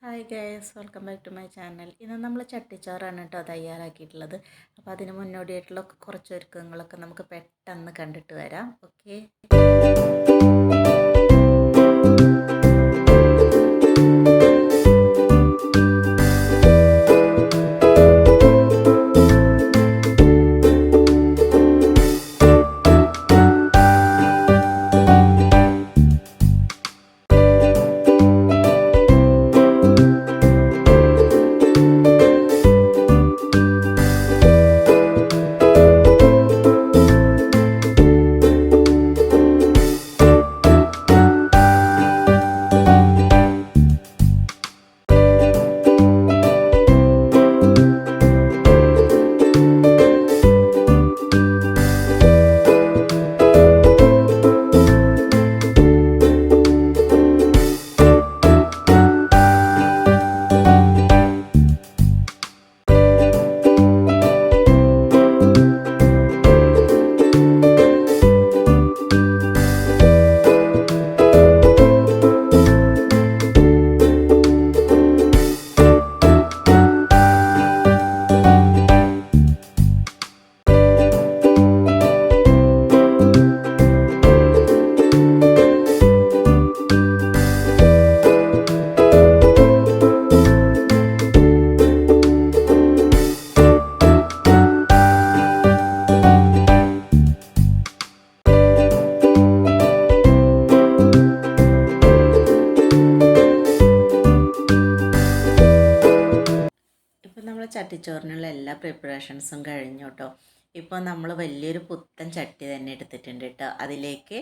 Hi guys, welcome back to my channel. ഇന്ന് നമ്മൾ ചട്ടിച്ചോറാണ് കേട്ടോ തയ്യാറാക്കിയിട്ടുള്ളത്. അപ്പോൾ അതിന് മുന്നോടിയായിട്ടുള്ള കുറച്ച് ഒരുക്കങ്ങളൊക്കെ നമുക്ക് പെട്ടെന്ന് കണ്ടിട്ട് വരാം. ഓക്കെ. ചട്ടിച്ചോറിനുള്ള എല്ലാ പ്രിപ്പറേഷൻസും കഴിഞ്ഞു കേട്ടോ. ഇപ്പോൾ നമ്മൾ വലിയൊരു പുത്തൻ ചട്ടി തന്നെ എടുത്തിട്ടുണ്ട് കേട്ടോ. അതിലേക്ക്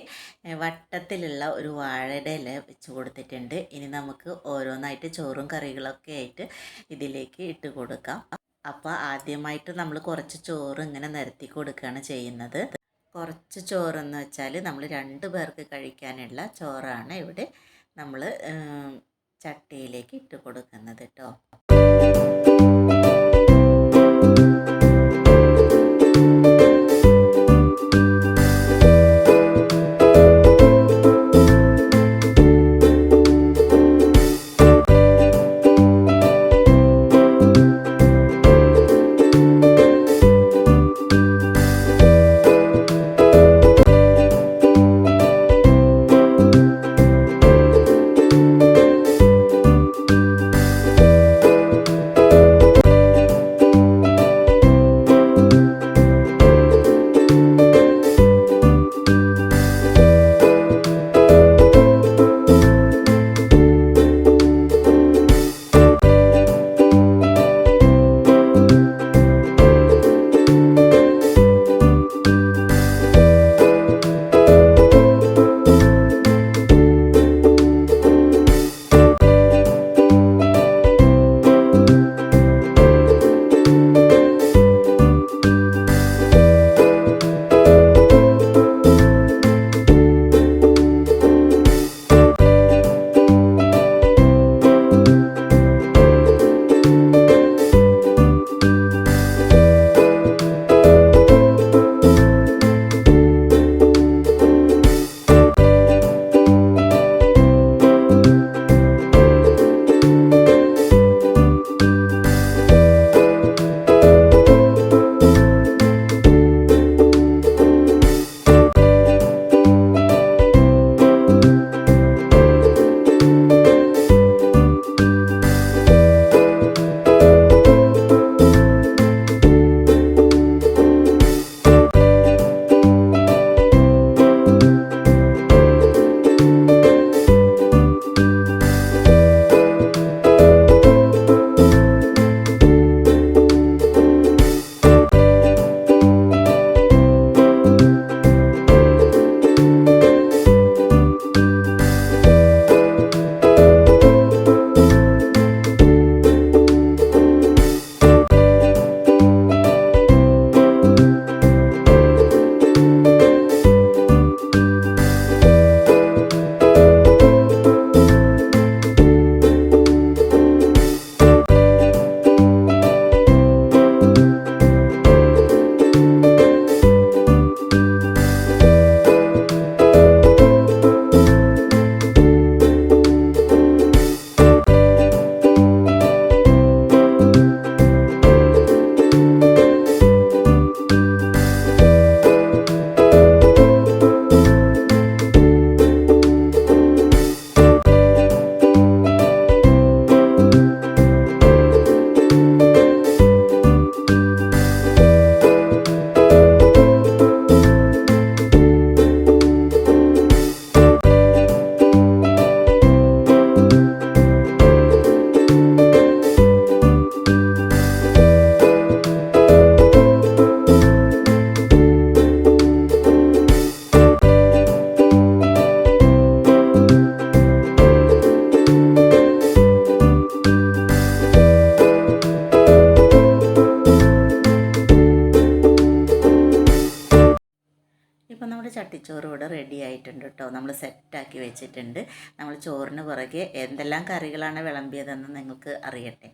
വട്ടത്തിലുള്ള ഒരു വാഴയുടെ ഇല വെച്ച് കൊടുത്തിട്ടുണ്ട്. ഇനി നമുക്ക് ഓരോന്നായിട്ട് ചോറും കറികളൊക്കെ ആയിട്ട് ഇതിലേക്ക് ഇട്ട് കൊടുക്കാം. അപ്പോൾ ആദ്യമായിട്ട് നമ്മൾ കുറച്ച് ചോറ് ഇങ്ങനെ നിരത്തി കൊടുക്കുകയാണ് ചെയ്യുന്നത്. കുറച്ച് ചോറെന്ന് വെച്ചാൽ നമ്മൾ 2 പേർക്ക് കഴിക്കാനുള്ള ചോറാണ് ഇവിടെ നമ്മൾ ചട്ടിയിലേക്ക് ഇട്ട് കൊടുക്കുന്നത് കേട്ടോ. ചട്ടിച്ചോറ് ഇവിടെ റെഡി ആയിട്ടുണ്ട് കേട്ടോ. നമ്മൾ സെറ്റാക്കി വെച്ചിട്ടുണ്ട്. നമ്മൾ ചോറിന് പുറകെ എന്തെല്ലാം കറികളാണ് വിളമ്പിയതെന്ന് നിങ്ങൾക്ക് അറിയട്ടെ.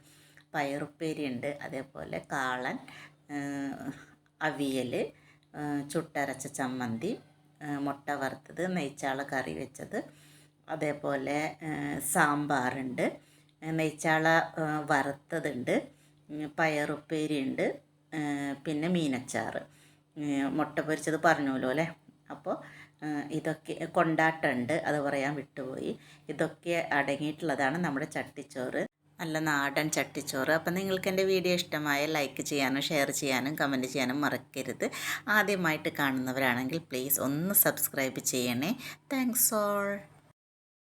പയറുപ്പേരി ഉണ്ട്, അതേപോലെ കാളൻ, അവിയൽ, ചുട്ടരച്ച ചമ്മന്തി, മുട്ട വറുത്തത്, നെയ്ച്ചാള കറി വെച്ചത്, അതേപോലെ സാമ്പാറുണ്ട്, നെയ്ച്ചാള വറുത്തതുണ്ട്, പയറുപ്പേരി ഉണ്ട്, പിന്നെ മീനച്ചാറ്, മുട്ട പൊരിച്ചത് പറഞ്ഞല്ലോ അല്ലേ. അപ്പോൾ ഇതൊക്കെ കൊണ്ടാട്ടമുണ്ട്, അത് പറയാൻ വിട്ടുപോയി. ഇതൊക്കെ അടങ്ങിയിട്ടുള്ളതാണ് നമ്മുടെ ചട്ടിച്ചോറ്, നല്ല നാടൻ ചട്ടിച്ചോറ്. അപ്പം നിങ്ങൾക്ക് എൻ്റെ വീഡിയോ ഇഷ്ടമായ ലൈക്ക് ചെയ്യാനും ഷെയർ ചെയ്യാനും കമൻറ്റ് ചെയ്യാനും മറക്കരുത്. ആദ്യമായിട്ട് കാണുന്നവരാണെങ്കിൽ പ്ലീസ് ഒന്ന് സബ്സ്ക്രൈബ് ചെയ്യണേ. Thanks all.